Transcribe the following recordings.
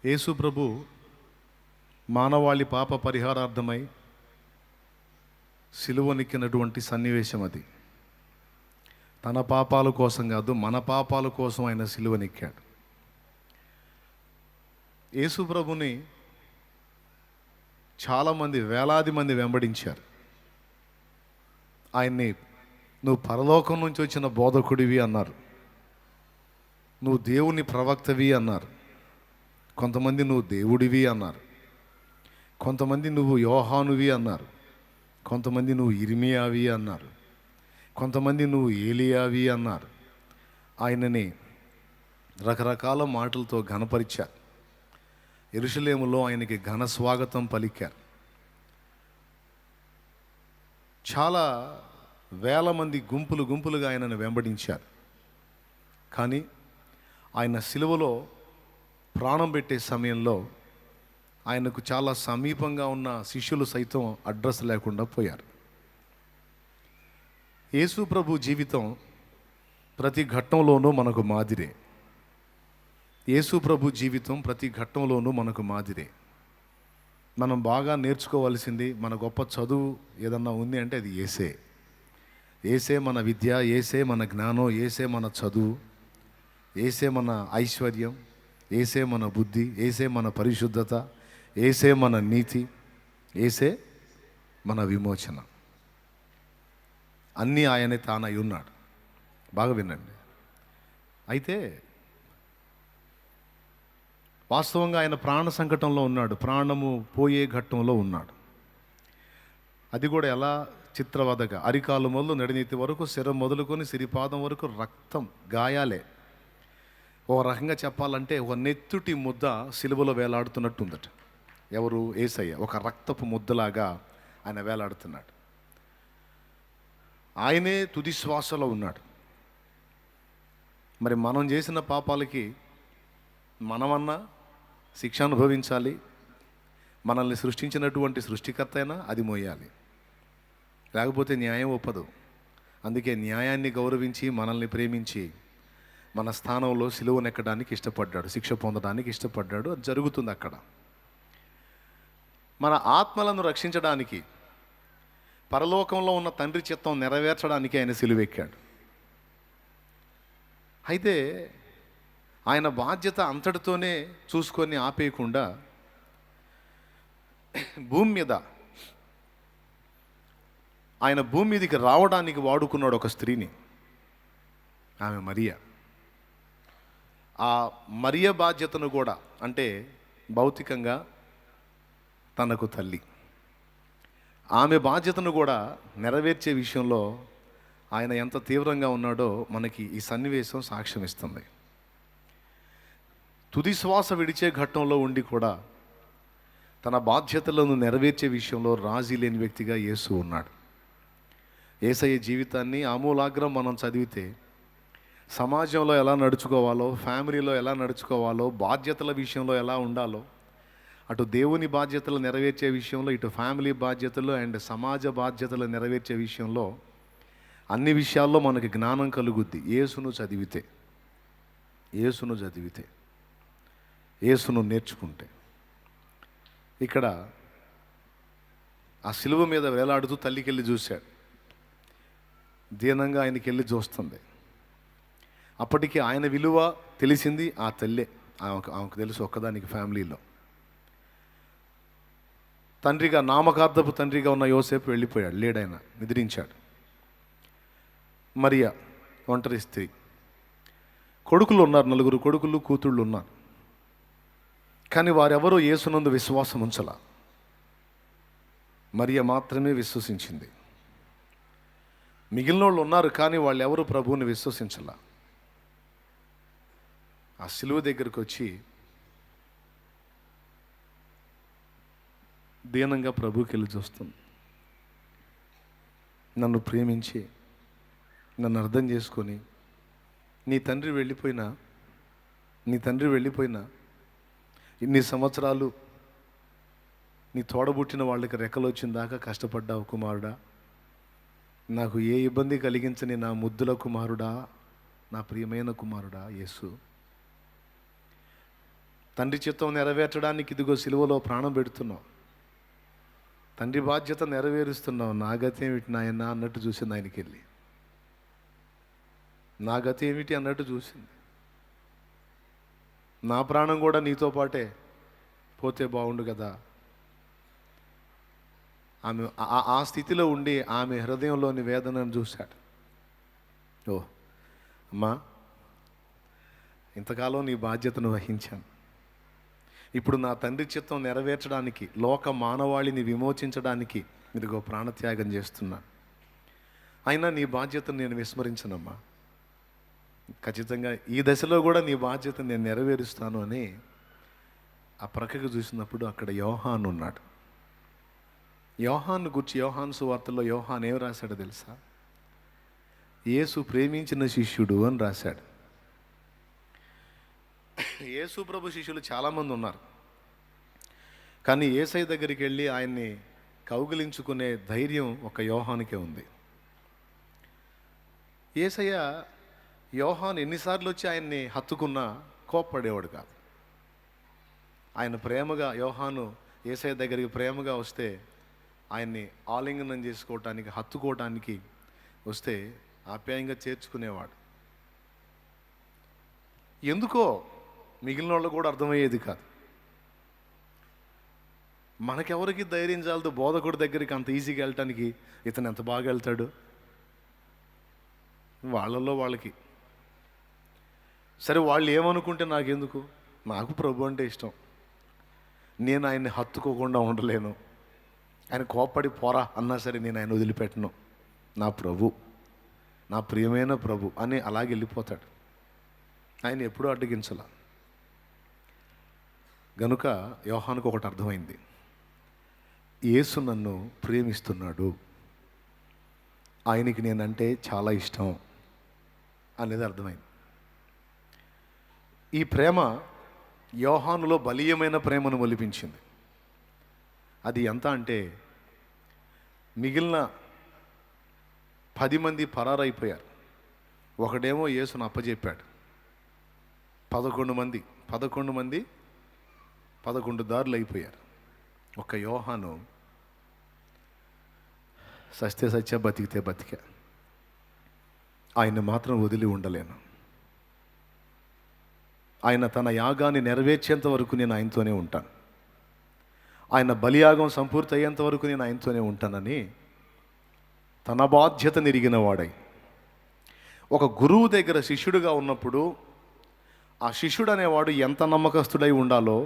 యేసు ప్రభు మానవాళి పాప పరిహారార్థమై సిలువనెక్కినటువంటి సన్నివేశం అది. తన పాపాల కోసం కాదు, మన పాపాల కోసం ఆయన సిలువనెక్కాడు. యేసు ప్రభుని చాలామంది, వేలాది మంది వెంబడించారు. ఆయన్ని నువ్వు పరలోకం నుంచి వచ్చిన బోధకుడివి అన్నారు, నువ్వు దేవుని ప్రవక్తవి అన్నారు, కొంతమంది నువ్వు దేవుడివి అన్నారు, కొంతమంది నువ్వు యోహానువి అన్నారు, కొంతమంది నువ్వు ఇర్మియావి అన్నారు, కొంతమంది నువ్వు ఏలియావి అన్నారు. ఆయనని రకరకాల మాటలతో ఘనపరిచారు. యెరూషలేములో ఆయనకి ఘన స్వాగతం పలికారు. చాలా వేల మంది గుంపులు గుంపులుగా ఆయనను వెంబడించారు. కానీ ఆయన సిలువలో ప్రాణం పెట్టే సమయంలో ఆయనకు చాలా సమీపంగా ఉన్న శిష్యులు సైతం అడ్రస్ లేకుండా పోయారు. యేసు ప్రభు జీవితం ప్రతి ఘట్టంలోనూ మనకు మాదిరే. యేసు ప్రభు జీవితం ప్రతి ఘట్టంలోనూ మనకు మాదిరే. మనం బాగా నేర్చుకోవాల్సింది, మన గొప్ప చదువు ఏదన్నా ఉంది అంటే అది యేసే. యేసే మన విద్య, యేసే మన జ్ఞానం, యేసే మన చదువు, యేసే మన ఐశ్వర్యం, యేసే మన బుద్ధి, యేసే మన పరిశుద్ధత, యేసే మన నీతి, యేసే మన విమోచన. అన్నీ ఆయనే తానై ఉన్నాడు. బాగా వినండి. అయితే వాస్తవంగా ఆయన ప్రాణ సంకటంలో ఉన్నాడు, ప్రాణము పోయే ఘట్టంలో ఉన్నాడు. అది కూడా ఎలా చిత్రవదగా, అరికాలు మొదలు నడినీతి వరకు, శిరం మొదలుకొని సిరిపాదం వరకు రక్తం, గాయాలే. ఓ రకంగా చెప్పాలంటే ఒక నెత్తుటి ముద్ద సిలువలో వేలాడుతున్నట్టు ఉందట. ఎవరు? యేసయ్య. ఒక రక్తపు ముద్దలాగా ఆయన వేలాడుతున్నాడు. ఆయనే తుది శ్వాసలో ఉన్నాడు. మరి మనం చేసిన పాపాలకి మనమన్నా శిక్ష అనుభవించాలి. మనల్ని సృష్టించినటువంటి సృష్టికర్త అయినా అది మోయాలి, లేకపోతే న్యాయం ఒప్పదు. అందుకే న్యాయాన్ని గౌరవించి మనల్ని ప్రేమించి మన స్థానంలో సిలువనెక్కడానికి ఇష్టపడ్డాడు, శిక్ష పొందడానికి ఇష్టపడ్డాడు. అది జరుగుతుంది అక్కడ. మన ఆత్మలను రక్షించడానికి, పరలోకంలో ఉన్న తండ్రి చిత్తం నెరవేర్చడానికి ఆయన సిలువెక్కాడు. అయితే ఆయన బాధ్యత అంతటితోనే చూసుకొని ఆపేయకుండా భూమి మీద, ఆయన భూమి మీదకి రావడానికి వాడుకున్నాడు ఒక స్త్రీని. ఆమె మరియ. ఆ మరియ బాధ్యతను కూడా, అంటే భౌతికంగా తనకు తల్లి, ఆమె బాధ్యతను కూడా నెరవేర్చే విషయంలో ఆయన ఎంత తీవ్రంగా ఉన్నాడో మనకి ఈ సన్నివేశం సాక్ష్యం ఇస్తుంది. తుది శ్వాస విడిచే ఘట్టంలో ఉండి కూడా తన బాధ్యతలను నెరవేర్చే విషయంలో రాజీ లేని వ్యక్తిగా యేసు ఉన్నాడు. యేసయ్య జీవితాన్ని ఆమూలాగ్రం మనం చదివితే సమాజంలో ఎలా నడుచుకోవాలో, ఫ్యామిలీలో ఎలా నడుచుకోవాలో, బాధ్యతల విషయంలో ఎలా ఉండాలో, అటు దేవుని బాధ్యతలు నెరవేర్చే విషయంలో, ఇటు ఫ్యామిలీ బాధ్యతలు అండ్ సమాజ బాధ్యతలు నెరవేర్చే విషయంలో అన్ని విషయాల్లో మనకి జ్ఞానం కలుగుద్ది యేసును చదివితే, యేసును నేర్చుకుంటే. ఇక్కడ ఆ సిలువ మీద వేలాడుతూ తల్లికెళ్ళి చూశాడు. దీనంగా ఆయనకి వెళ్ళి చూస్తుంది. అప్పటికి ఆయన విలువ తెలిసింది ఆ తల్లే. ఆమెకు తెలుసు ఒక్కదానికి ఫ్యామిలీలో. తండ్రిగా, నామకార్థపు తండ్రిగా ఉన్న యోసేపు వెళ్ళిపోయాడు, లేడాయన, నిద్రించాడు. మరియ ఒంటరి స్త్రీ. కొడుకులు ఉన్నారు, 4 కొడుకులు, కూతుళ్ళు ఉన్నారు. కానీ వారెవరూ యేసునందు విశ్వాసం ఉంచలా. మరియ మాత్రమే విశ్వసించింది. మిగిలిన వాళ్ళు ఉన్నారు, కానీ వాళ్ళు ఎవరు ప్రభువుని విశ్వసించలా. ఆ సిలువ దగ్గరికి వచ్చి దీనంగా ప్రభువుకి వెళ్ళి చూస్తుంది. నన్ను ప్రేమించి, నన్ను అర్థం చేసుకొని, నీ తండ్రి వెళ్ళిపోయినా ఇన్ని సంవత్సరాలు నీ తోడబుట్టిన వాళ్ళకి రెక్కలు వచ్చిన దాకా కష్టపడ్డావు కుమారుడా. నాకు ఏ ఇబ్బంది కలిగించని నా ముద్దుల కుమారుడా, నా ప్రియమైన కుమారుడా యేసు. తండ్రి చిత్తం నెరవేర్చడానికి ఇదిగో సిలువలో ప్రాణం పెడుతున్నావు, తండ్రి బాధ్యత నెరవేరుస్తున్నావు. నా గతి ఏమిటి నాయన అన్నట్టు చూసింది ఆయనకి వెళ్ళి. నా గతి ఏమిటి అన్నట్టు చూసింది. నా ప్రాణం కూడా నీతో పాటే పోతే బాగుండు కదా. ఆమె ఆ స్థితిలో ఉండి ఆమె హృదయంలోని వేదనను చూశాడు. ఓ అమ్మా, ఇంతకాలం నీ బాధ్యతను వహించాను, ఇప్పుడు నా తండ్రి చిత్తం నెరవేర్చడానికి, లోక మానవాళిని విమోచించడానికి ఇదిగో ప్రాణత్యాగం చేస్తున్నాను. అయినా నీ బాధ్యతను నేను విస్మరించనమ్మా, ఖచ్చితంగా ఈ దశలో కూడా నీ బాధ్యతను నేను నెరవేరుస్తాను అని ఆ ప్రక్కకు చూసినప్పుడు అక్కడ యోహాను ఉన్నాడు. యోహాను గురించి యోహాను సువార్తలో యోహాను ఏం రాశాడో తెలుసా? యేసు ప్రేమించిన శిష్యుడు అని రాశాడు. యేసు ప్రభు శిష్యులు చాలామంది ఉన్నారు, కానీ యేసయ్య దగ్గరికి వెళ్ళి ఆయన్ని కౌగిలించుకునే ధైర్యం ఒక యోహానుకే ఉంది. యేసయ్య యోహాను ఎన్నిసార్లు వచ్చి ఆయన్ని హత్తుకున్నా కోప్పడేవాడు కాదు. ఆయన ప్రేమగా, యోహాను యేసయ్య దగ్గరికి ప్రేమగా వస్తే ఆయన్ని ఆలింగనం చేసుకోవటానికి, హత్తుకోవటానికి వస్తే ఆప్యాయంగా చేర్చుకునేవాడు. ఎందుకో మిగిలిన వాళ్ళు కూడా అర్థమయ్యేది కాదు. మనకెవరికి ధైర్యం చాలదు బోధకుడి దగ్గరికి అంత ఈజీగా వెళ్ళటానికి. ఇతను ఎంత బాగా వెళ్తాడు, వాళ్ళల్లో వాళ్ళకి. సరే, వాళ్ళు ఏమనుకుంటే నాకెందుకు, నాకు ప్రభు అంటే ఇష్టం, నేను ఆయన్ని హత్తుకోకుండా ఉండలేను, ఆయన కోప్పడి పోరా అన్నా సరే నేను ఆయన వదిలిపెట్టను, నా ప్రభు, నా ప్రియమైన ప్రభు అని అలాగే వెళ్ళిపోతాడు. ఆయన ఎప్పుడూ అడ్డగించాల. గనుక యోహానుకు ఒకటి అర్థమైంది, యేసు నన్ను ప్రేమిస్తున్నాడు, ఆయనకి నేనంటే చాలా ఇష్టం అనేది అర్థమైంది. ఈ ప్రేమ యోహానులో బలీయమైన ప్రేమను ఒలిపించింది. అది ఎంత అంటే మిగిలిన 10 మంది పరారైపోయారు, ఒకడేమో యేసును అప్పచెప్పాడు. 11 మంది 11 దారులు అయిపోయారు. ఒక యోహాను సస్తే సత్య, బతికితే బతికా, ఆయన మాత్రం వదిలి ఉండలేను, ఆయన తన యాగాన్ని నెరవేర్చేంత వరకు నేను ఆయనతోనే ఉంటాను, ఆయన బలియాగం సంపూర్తి అయ్యేంత వరకు నేను ఆయనతోనే ఉంటానని తన బాధ్యత నెరిగిన వాడై, ఒక గురువు దగ్గర శిష్యుడిగా ఉన్నప్పుడు ఆ శిష్యుడు అనేవాడు ఎంత నమ్మకస్తుడై ఉండాలో,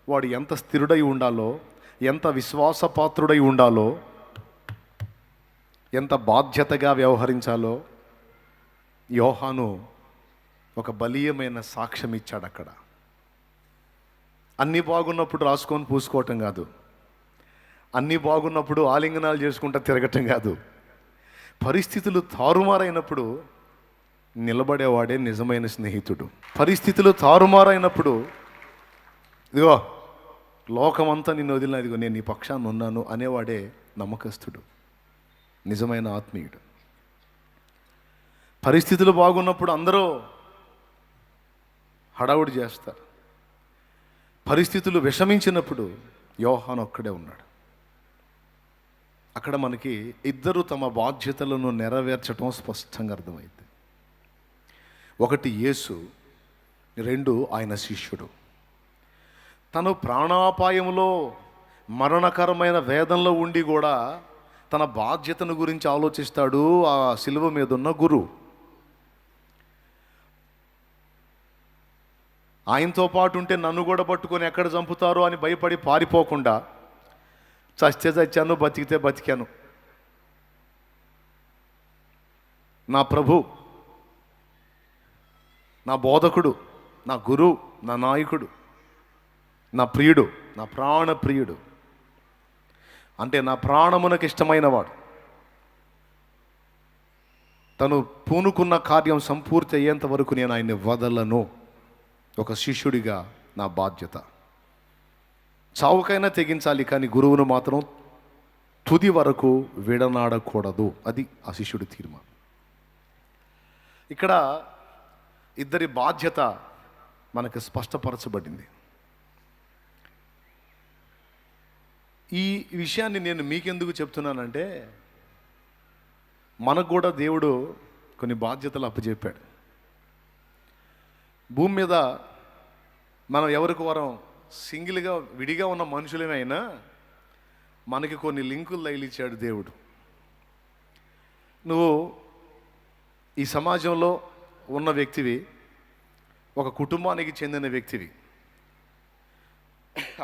వాడు ఎంత స్థిరుడై ఉండాలో, ఎంత విశ్వాసపాత్రుడై ఉండాలో, ఎంత బాధ్యతగా వ్యవహరించాలో యోహాను ఒక బలీయమైన సాక్ష్యం ఇచ్చాడు అక్కడ. అన్నీ బాగున్నప్పుడు రాసుకొని పూసుకోవటం కాదు, అన్నీ బాగున్నప్పుడు ఆలింగనాలు చేసుకుంటా తిరగటం కాదు, పరిస్థితులు తారుమారైనప్పుడు నిలబడేవాడే నిజమైన స్నేహితుడు. పరిస్థితులు తారుమారైనప్పుడు ఇదిగో లోకమంతా నిన్ను వదిలిన, ఇదిగో నేను నీ పక్షాన్ని ఉన్నాను అనేవాడే నమ్మకస్తుడు, నిజమైన ఆత్మీయుడు. పరిస్థితులు బాగున్నప్పుడు అందరూ హడావుడి చేస్తారు, పరిస్థితులు విషమించినప్పుడు యోహాను ఒక్కడే ఉన్నాడు. అక్కడ మనకి ఇద్దరు తమ బాధ్యతలను నెరవేర్చడం స్పష్టంగా అర్థమైంది. ఒకటి యేసు, 2 ఆయన శిష్యుడు. తను ప్రాణాపాయంలో మరణకరమైన వేదనలో ఉండి కూడా తన బాధ్యతను గురించి ఆలోచిస్తాడు ఆ సిలువ మీద ఉన్న గురువు. ఆయనతో పాటు ఉంటే నన్ను కూడా పట్టుకొని ఎక్కడ చంపుతారో అని భయపడి పారిపోకుండా, చస్తే చచ్చాను, బతికితే బతికాను, నా ప్రభు, నా బోధకుడు, నా గురువు, నా నాయకుడు, నా ప్రియుడు, నా ప్రాణ ప్రియుడు, అంటే నా ప్రాణమునకు ఇష్టమైన వాడు, తను పూనుకున్న కార్యం సంపూర్తి అయ్యేంత వరకు నేను ఆయన్ని వదలను. ఒక శిష్యుడిగా నా బాధ్యత. చావుకైనా తెగించాలి, కానీ గురువును మాత్రం తుది వరకు విడనాడకూడదు. అది ఆ శిష్యుడి తీర్మానం. ఇక్కడ ఇద్దరి బాధ్యత మనకు స్పష్టపరచబడింది. ఈ విషయాన్ని నేను మీకెందుకు చెప్తున్నానంటే, మనకు కూడా దేవుడు కొన్ని బాధ్యతలు అప్పచెప్పాడు. భూమి మీద మనం ఎవరికి వారం సింగిల్గా విడిగా ఉన్న మనుషులమైనా మనకి కొన్ని లింకులు తగిలిచ్చాడు దేవుడు. నువ్వు ఈ సమాజంలో ఉన్న వ్యక్తివి, ఒక కుటుంబానికి చెందిన వ్యక్తివి.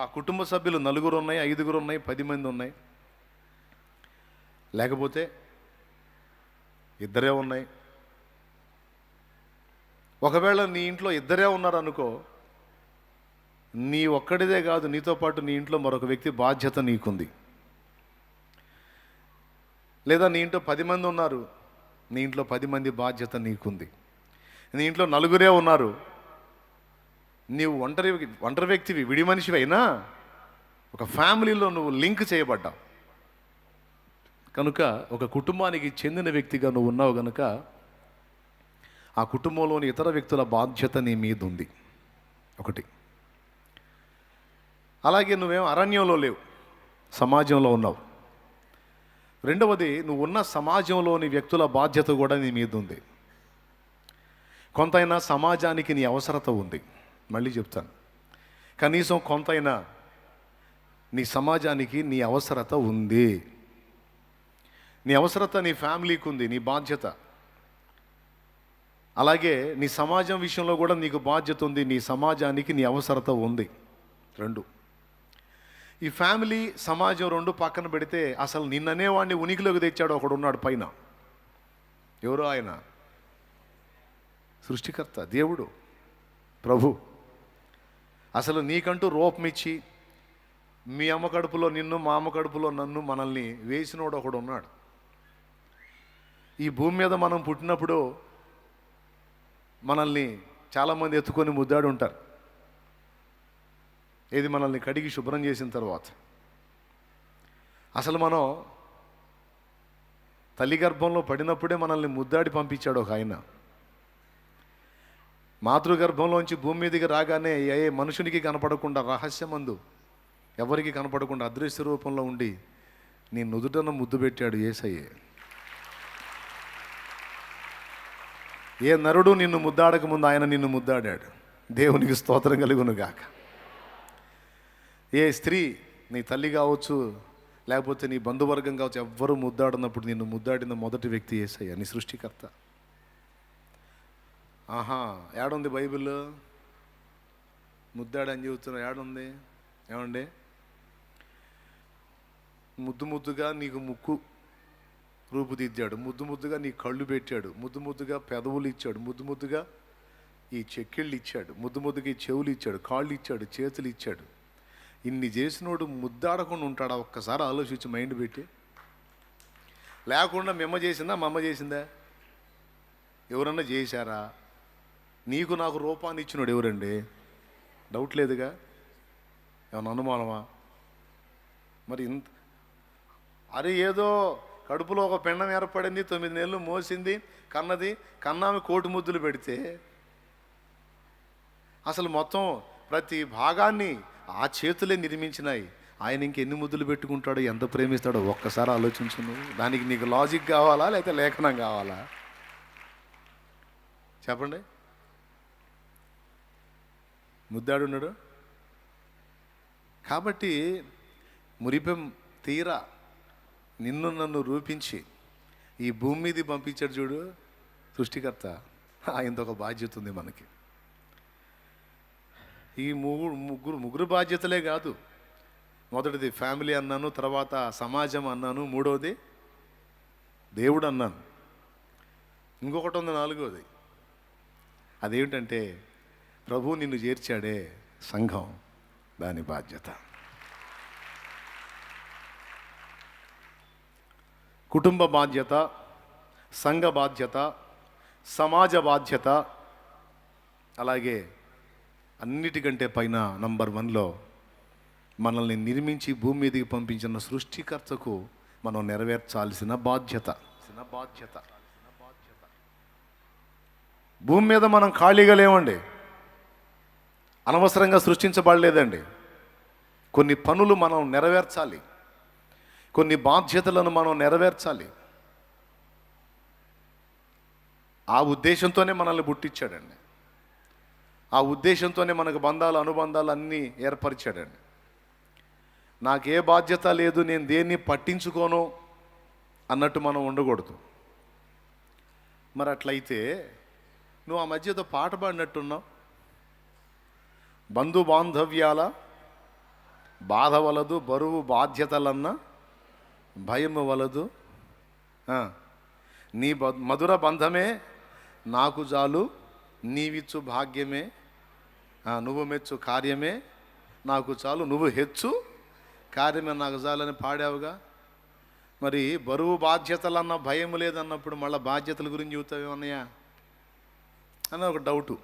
ఆ కుటుంబ సభ్యులు 4 ఉన్నాయి, 5 ఉన్నాయి, 10 మంది ఉన్నాయి, లేకపోతే 2 ఉన్నాయి. ఒకవేళ నీ ఇంట్లో 2 ఉన్నారనుకో, నీ ఒక్కడిదే కాదు, నీతో పాటు నీ ఇంట్లో మరొక వ్యక్తి బాధ్యత నీకుంది. లేదా నీ ఇంట్లో 10 మంది ఉన్నారు, నీ ఇంట్లో 10 మంది బాధ్యత నీకుంది. నీ ఇంట్లో 4 ఉన్నారు, నీవు ఒంటరి వ్యక్తివి, విడి మనిషివి అయినా ఒక ఫ్యామిలీలో నువ్వు లింక్ చేయబడ్డావు కనుక, ఒక కుటుంబానికి చెందిన వ్యక్తిగా నువ్వు ఉన్నావు కనుక, ఆ కుటుంబంలోని ఇతర వ్యక్తుల బాధ్యత నీ మీద ఉంది. ఒకటి. అలాగే నువ్వేం అరణ్యంలో లేవు, సమాజంలో ఉన్నావు. రెండవది, నువ్వు ఉన్న సమాజంలోని వ్యక్తుల బాధ్యత కూడా నీ మీద ఉంది. కొంతైనా సమాజానికి నీ అవసరత ఉంది. మళ్ళీ చెప్తాను, కనీసం కొంతైనా నీ సమాజానికి నీ అవసరత ఉంది. నీ అవసరత నీ ఫ్యామిలీకి ఉంది, నీ బాధ్యత. అలాగే నీ సమాజం విషయంలో కూడా నీకు బాధ్యత ఉంది, నీ సమాజానికి నీ అవసరత ఉంది. 2. ఈ ఫ్యామిలీ సమాజం 2 పక్కన పెడితే, అసలు నిన్ననేవాడిని ఉనికిలోకి తెచ్చాడు ఒకడు ఉన్నాడు పైన. ఎవరో ఆయన? సృష్టికర్త, దేవుడు, ప్రభు. అసలు నీకంటూ రూపం ఇచ్చి, మీ అమ్మ కడుపులో నిన్ను, మా అమ్మ కడుపులో నన్ను, మనల్ని వేసినోడు ఒకడు ఉన్నాడు. ఈ భూమి మీద మనం పుట్టినప్పుడు మనల్ని చాలామంది ఎత్తుకొని ముద్దాడు ఉంటారు. ఏది మనల్ని కడిగి శుభ్రం చేసిన తర్వాత. అసలు మనం తల్లి గర్భంలో పడినప్పుడే మనల్ని ముద్దాడి పంపించాడు ఒక ఆయన. మాతృగర్భంలోంచి భూమి మీదకి రాగానే ఏ మనుషునికి కనపడకుండా, రహస్యమందు ఎవరికి కనపడకుండా అదృశ్య రూపంలో ఉండి నీ నుదుటన ముద్దు పెట్టాడు యేసయ్యే. ఏ నరుడు నిన్ను ముద్దాడక ముందు ఆయన నిన్ను ముద్దాడాడు. దేవునికి స్తోత్రం కలుగును గాక. ఏ స్త్రీ, నీ తల్లి కావచ్చు, లేకపోతే నీ బంధువర్గం కావచ్చు, ఎవ్వరూ ముద్దాడినప్పుడు నిన్ను ముద్దాడిన మొదటి వ్యక్తి యేసయ్య, నీ సృష్టికర్త. ఏడుంది బైబిల్లో ముద్దాడని చెబుతున్నా? ఏడుంది? ఏమండి, ముద్దుగా నీకు ముక్కు రూపుదిద్దాడు, ముద్దుగా నీ కళ్ళు పెట్టాడు, ముద్దుగా పెదవులు ఇచ్చాడు, ముద్దుగా ఈ చెక్కిళ్ళు ఇచ్చాడు, ముద్దుగా ఈ చెవులు ఇచ్చాడు, కాళ్ళు ఇచ్చాడు, చేతులు ఇచ్చాడు. ఇన్ని చేసినోడు ముద్దాడకుండా ఉంటాడా? ఒక్కసారి ఆలోచించి మైండ్ పెట్టి. లేకుండా మెమ్మ చేసిందా, మా అమ్మ చేసిందా? ఎవరన్నా చేశారా? నీకు నాకు రూపాన్ని ఇచ్చినోడు ఎవరండి? డౌట్ లేదుగా? ఏమన్నా అనుమానమా? మరి అరే ఏదో కడుపులో ఒక పిండం ఏర్పడింది, 9 నెలలు మోసింది, కన్నది, కన్నామి కోటి ముద్దులు పెడితే అసలు మొత్తం ప్రతి భాగాన్ని ఆ చేతులే నిర్మించినాయి. ఆయన ఇంకెన్ని ముద్దులు పెట్టుకుంటాడో, ఎంత ప్రేమిస్తాడో ఒక్కసారి ఆలోచించు నువ్వు. దానికి నీకు లాజిక్ కావాలా, లేకపోతే లేఖనం కావాలా? చెప్పండి. ముద్దాడున్నాడు కాబట్టి మురిపెం తీరా నిన్ను నన్ను రూపించి ఈ భూమి మీద పంపించాడు చూడు సృష్టికర్త. ఆయనతో ఒక బాధ్యత ఉంది మనకి. ఈ ముగ్గురు బాధ్యతలే కాదు. మొదటిది ఫ్యామిలీ అన్నాను, తర్వాత సమాజం అన్నాను, మూడవది దేవుడు అన్నాను, ఇంకొకటి ఉంది 4వది. అదేమిటంటే ప్రభు నిన్ను చేర్చాడే సంఘం, దాని బాధ్యత. కుటుంబ బాధ్యత, సంఘ బాధ్యత, సమాజ బాధ్యత, అలాగే అన్నిటికంటే పైన నంబర్ 1లో మనల్ని నిర్మించి భూమి మీదకి పంపించిన సృష్టికర్తకు మనం నెరవేర్చాల్సిన బాధ్యత. భూమి మీద మనం ఖాళీగా లేవండి, అనవసరంగా సృష్టించబడలేదండి. కొన్ని పనులు మనం నెరవేర్చాలి. కొన్ని బాధ్యతలను మనం నెరవేర్చాలి. ఆ ఉద్దేశంతోనే మనల్ని పుట్టించాడండి. ఆ ఉద్దేశంతోనే మనకు బంధాలు అనుబంధాలు అన్నీ ఏర్పరిచాడండి. నాకే బాధ్యత లేదు, నేను దేన్ని పట్టించుకోను అన్నట్టు మనం ఉండకూడదు. మరి అట్లయితే నువ్వు ఆ మధ్యతో పాట పాడినట్టున్నావు. బంధు బాంధవ్యాల బాధ వలదు, బరువు బాధ్యతలన్న భయము వలదు, నీ మధుర బంధమే నాకు చాలు, నీవిచ్చు భాగ్యమే, నువ్వు మెచ్చు కార్యమే నాకు చాలు, నువ్వు హెచ్చు కార్యమే నాకు చాలని పాడావుగా. మరి బరువు బాధ్యతలన్న భయం లేదన్నప్పుడు మళ్ళీ బాధ్యతల గురించి చెబుతావేమన్నాయా అని ఒక డౌటు.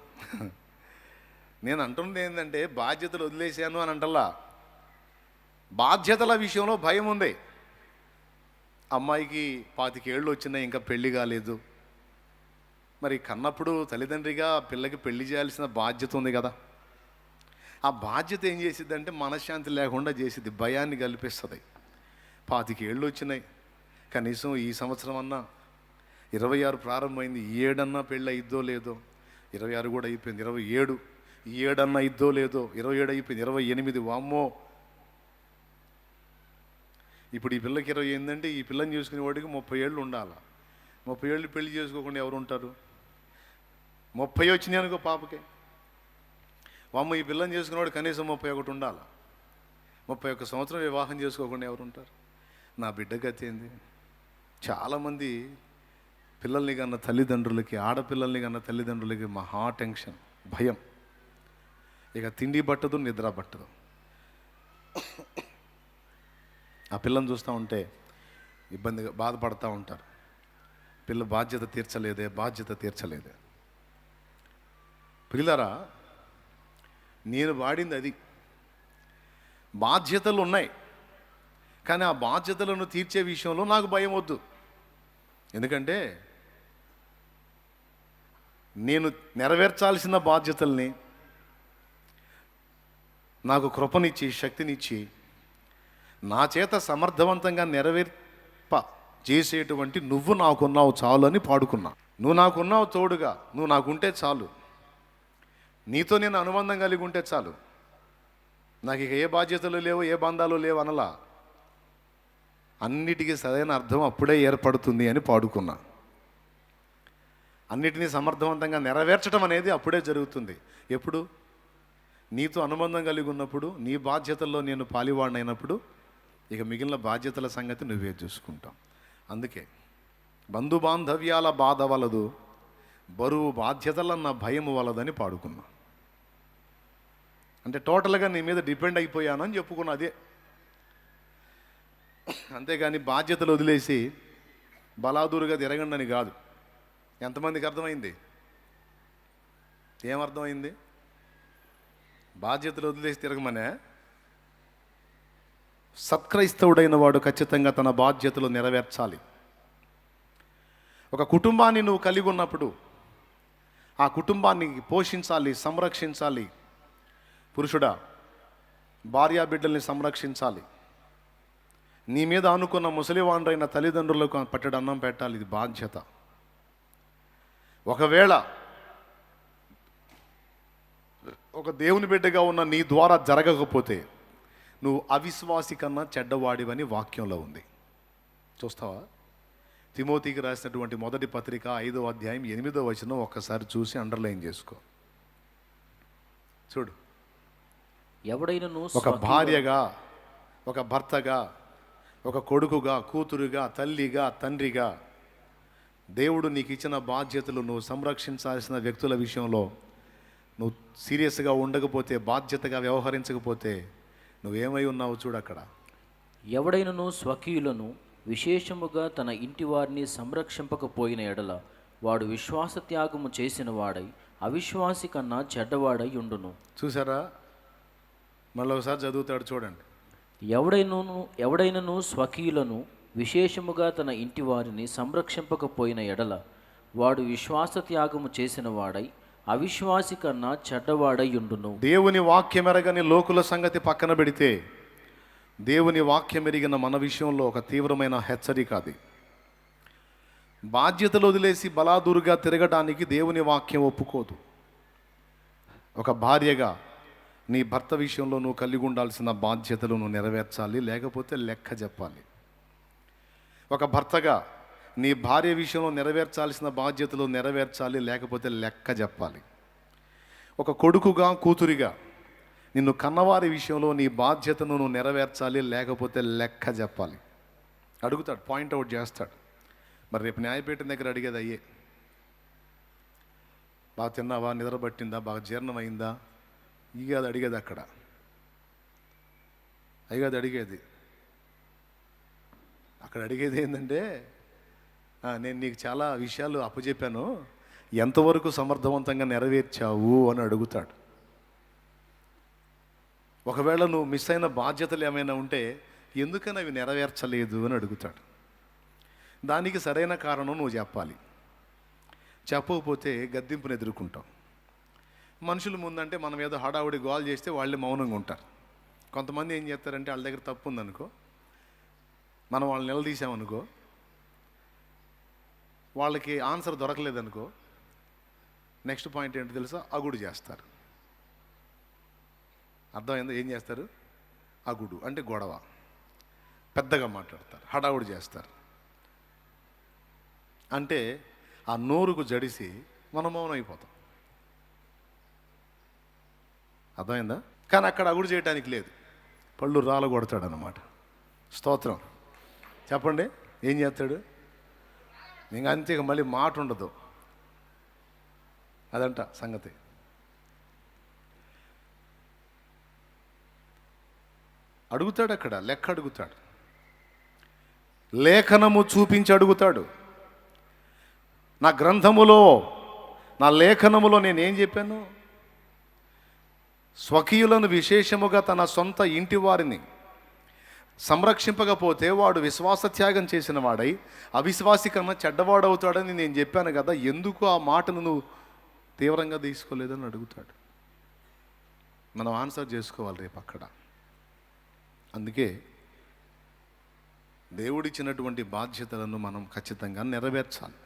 నేను అంటున్నది ఏంటంటే బాధ్యతలు వదిలేశాను అని అంటల్లా, బాధ్యతల విషయంలో భయం ఉంది. అమ్మాయికి 25 ఏళ్ళు వచ్చినాయి, ఇంకా పెళ్లి కాలేదు. మరి కన్నప్పుడు తల్లిదండ్రిగా పిల్లకి పెళ్లి చేయాల్సిన బాధ్యత ఉంది కదా. ఆ బాధ్యత ఏం చేసిద్ది అంటే మనశ్శాంతి లేకుండా చేసిద్ది, భయాన్ని కల్పిస్తుంది. 25 ఏళ్ళు వచ్చినాయి, కనీసం ఈ సంవత్సరం అన్నా 26 ప్రారంభమైంది, ఈ ఏడన్నా పెళ్ళి అయిద్దో లేదో, 26 కూడా అయిపోయింది, 27, ఈ ఏడన్నా అయిద్దో లేదో, 27 అయిపోయింది, 28, వామ్మో. ఇప్పుడు ఈ పిల్లకి 20 ఏంటంటే ఈ పిల్లని చూసుకునే వాడికి 30 ఏళ్ళు ఉండాలి. 30 ఏళ్ళు పెళ్లి చేసుకోకుండా ఎవరు ఉంటారు? 30 వచ్చినాయి అనుకో పాపకి, వామ్మ ఈ పిల్లని చేసుకునేవాడు కనీసం 31 ఉండాలి. 31 సంవత్సరం వివాహం చేసుకోకుండా ఎవరు ఉంటారు? నా బిడ్డ గతి ఏంది? చాలామంది పిల్లల్ని కన్న తల్లిదండ్రులకి, ఆడపిల్లల్ని కన్న తల్లిదండ్రులకి మహా టెన్షన్, భయం. ఇక తిండి పట్టదు, నిద్ర పట్టదు. ఆ పిల్లని చూస్తూ ఉంటే ఇబ్బందిగా బాధపడుతూ ఉంటారు. పిల్ల బాధ్యత తీర్చలేదే. పిల్లరా, నేను వాడింది అది. బాధ్యతలు ఉన్నాయి, కానీ ఆ బాధ్యతలను తీర్చే విషయంలో నాకు భయం వద్దు. ఎందుకంటే నేను నెరవేర్చాల్సిన బాధ్యతల్ని నాకు కృపనిచ్చి, శక్తినిచ్చి, నా చేత సమర్థవంతంగా నెరవేర్ప చేసేటువంటి నువ్వు నాకున్నావు చాలు అని పాడుకున్నా. నువ్వు నాకున్నావు తోడుగా, నువ్వు నాకుంటే చాలు, నీతో నేను అనుబంధం కలిగి ఉంటే చాలు, నాకు ఇక ఏ బాధ్యతలు లేవు, ఏ బంధాలు లేవు అనలా. అన్నిటికీ సరైన అర్థం అప్పుడే ఏర్పడుతుంది అని పాడుకున్నా. అన్నిటినీ సమర్థవంతంగా నెరవేర్చడం అనేది అప్పుడే జరుగుతుంది. ఎప్పుడు? నీతో అనుబంధం కలిగి ఉన్నప్పుడు, నీ బాధ్యతల్లో నేను పాలివాడినైనప్పుడు, ఇక మిగిలిన బాధ్యతల సంగతి నువ్వే చూసుకుంటాం. అందుకే బంధు బాంధవ్యాల బాధ వలదు, బరువు బాధ్యతలన్న భయము వలదని పాడుకున్నా. అంటే టోటల్గా నీ మీద డిపెండ్ అయిపోయాను అని చెప్పుకున్నా. అదే, అంతేగాని బాధ్యతలు వదిలేసి బలాదూరుగా తిరగండి అని కాదు. ఎంతమందికి అర్థమైంది? ఏమర్థమైంది? బాధ్యతలు వదిలేసి తిరగమనే. సత్క్రైస్తవుడైన వాడు ఖచ్చితంగా తన బాధ్యతలు నెరవేర్చాలి. ఒక కుటుంబాన్ని నువ్వు కలిగి ఉన్నప్పుడు ఆ కుటుంబాన్ని పోషించాలి, సంరక్షించాలి. పురుషుడా, భార్యా బిడ్డల్ని సంరక్షించాలి. నీ మీద ఆనుకున్న ముసలివాండ్రైన తల్లిదండ్రులకు పట్టెడు అన్నం పెట్టాలి. ఇది బాధ్యత. ఒకవేళ ఒక దేవుని బిడ్డగా ఉన్న నీ ద్వారా జరగకపోతే నువ్వు అవిశ్వాసి కన్నా చెడ్డవాడివని వాక్యంలో ఉంది. చూస్తావా? తిమోతికి రాసినటువంటి మొదటి పత్రిక 5వ అధ్యాయం 8వ వచనం ఒక్కసారి చూసి అండర్లైన్ చేసుకో. చూడు, ఎవడైనను ఒక భార్యగా, ఒక భర్తగా, ఒక కొడుకుగా, కూతురుగా, తల్లిగా, తండ్రిగా దేవుడు నీకు ఇచ్చిన బాధ్యతలు నువ్వు సంరక్షించాల్సిన వ్యక్తుల విషయంలో నువ్వు సీరియస్గా ఉండకపోతే, బాధ్యతగా వ్యవహరించకపోతే నువ్వేమై ఉన్నావు చూడు అక్కడ. ఎవడైనను స్వకీయులను విశేషముగా తన ఇంటి వారిని సంరక్షింపకపోయిన ఎడల వాడు విశ్వాస త్యాగము చేసిన వాడై అవిశ్వాసి కన్నా చెడ్డవాడై ఉండును. చూసారా? మళ్ళీ ఒకసారి చదువుతాడు చూడండి. ఎవడైనను స్వకీయులను విశేషముగా తన ఇంటి వారిని సంరక్షింపకపోయిన ఎడల వాడు విశ్వాస త్యాగము చేసిన వాడై అవిశ్వాసి కన్నా చెడ్డవాడై ఉండును. దేవుని వాక్యం ఎరగని లోకుల సంగతి పక్కన పెడితే దేవుని వాక్యం ఎరిగిన మన విషయంలో ఒక తీవ్రమైన హెచ్చరిక అది. బాధ్యతలు వదిలేసి బలాదూరుగా తిరగడానికి దేవుని వాక్యం ఒప్పుకోదు. ఒక భార్యగా నీ భర్త విషయంలో నువ్వు కలిగి ఉండాల్సిన బాధ్యతలు నువ్వు నెరవేర్చాలి, లేకపోతే లెక్క చెప్పాలి. ఒక భర్తగా నీ భార్య విషయంలో నెరవేర్చాల్సిన బాధ్యతలు నెరవేర్చాలి, లేకపోతే లెక్క చెప్పాలి. ఒక కొడుకుగా కూతురిగా నిన్ను కన్నవారి విషయంలో నీ బాధ్యతను నువ్వు నెరవేర్చాలి, లేకపోతే లెక్క చెప్పాలి. అడుగుతాడు, పాయింట్అవుట్ చేస్తాడు. మరి రేపు న్యాయపీఠం దగ్గర అడిగేది అయ్యే, బాగా తిన్నావా, నిద్ర పట్టిందా, బాగా జీర్ణమైందా, ఇక అది అడిగేది అక్కడ. అది అడిగేది అక్కడ. అడిగేది ఏంటంటే, నేను నీకు చాలా విషయాలు అప్పచెప్పాను, ఎంతవరకు సమర్థవంతంగా నెరవేర్చావు అని అడుగుతాడు. ఒకవేళ నువ్వు మిస్ అయిన బాధ్యతలు ఏమైనా ఉంటే ఎందుకని అవి నెరవేర్చలేదు అని అడుగుతాడు. దానికి సరైన కారణం నువ్వు చెప్పాలి. చెప్పకపోతే గద్దింపును ఎదుర్కొంటాం. మనుషుల ముందంటే మనం ఏదో హడావుడి గోల్ చేస్తే వాళ్ళే మౌనంగా ఉంటారు. కొంతమంది ఏం చేస్తారంటే వాళ్ళ దగ్గర తప్పు ఉందనుకో, మనం వాళ్ళని నిలదీసామనుకో, వాళ్ళకి ఆన్సర్ దొరకలేదనుకో, నెక్స్ట్ పాయింట్ ఏంటో తెలుసా, అగుడు చేస్తారు. అర్థమైందో? ఏం చేస్తారు? అగుడు అంటే గొడవ, పెద్దగా మాట్లాడతారు, హడావుడి చేస్తారు. అంటే ఆ నోరుకు జడిసి మనం మౌనం అయిపోతాం. అర్థమైందా? కానీ అక్కడ అగుడు చేయడానికి లేదు, పళ్ళు రాలు కొడతాడు అన్నమాట. స్తోత్రం చెప్పండి. ఏం చేస్తాడు? ఇంకా అంతే, మళ్ళీ మాట ఉండదు. అదంట సంగతి. అడుగుతాడు, అక్కడ లెక్క అడుగుతాడు, లేఖనము చూపించి అడుగుతాడు. నా గ్రంథములో, నా లేఖనములో నేనేం చెప్పాను? స్వకీయులను విశేషముగా తన సొంత ఇంటి వారిని సంరక్షింపకపోతే వాడు విశ్వాస త్యాగం చేసిన వాడై అవిశ్వాసి కన్నా చెడ్డవాడవుతాడని నేను చెప్పాను కదా, ఎందుకు ఆ మాటను నువ్వు తీవ్రంగా తీసుకోలేదని అడుగుతాడు. మనం ఆన్సర్ చేసుకోవాలి రేపు అక్కడ. అందుకే దేవుడిచ్చినటువంటి బాధ్యతలను మనం ఖచ్చితంగా నెరవేర్చాలి.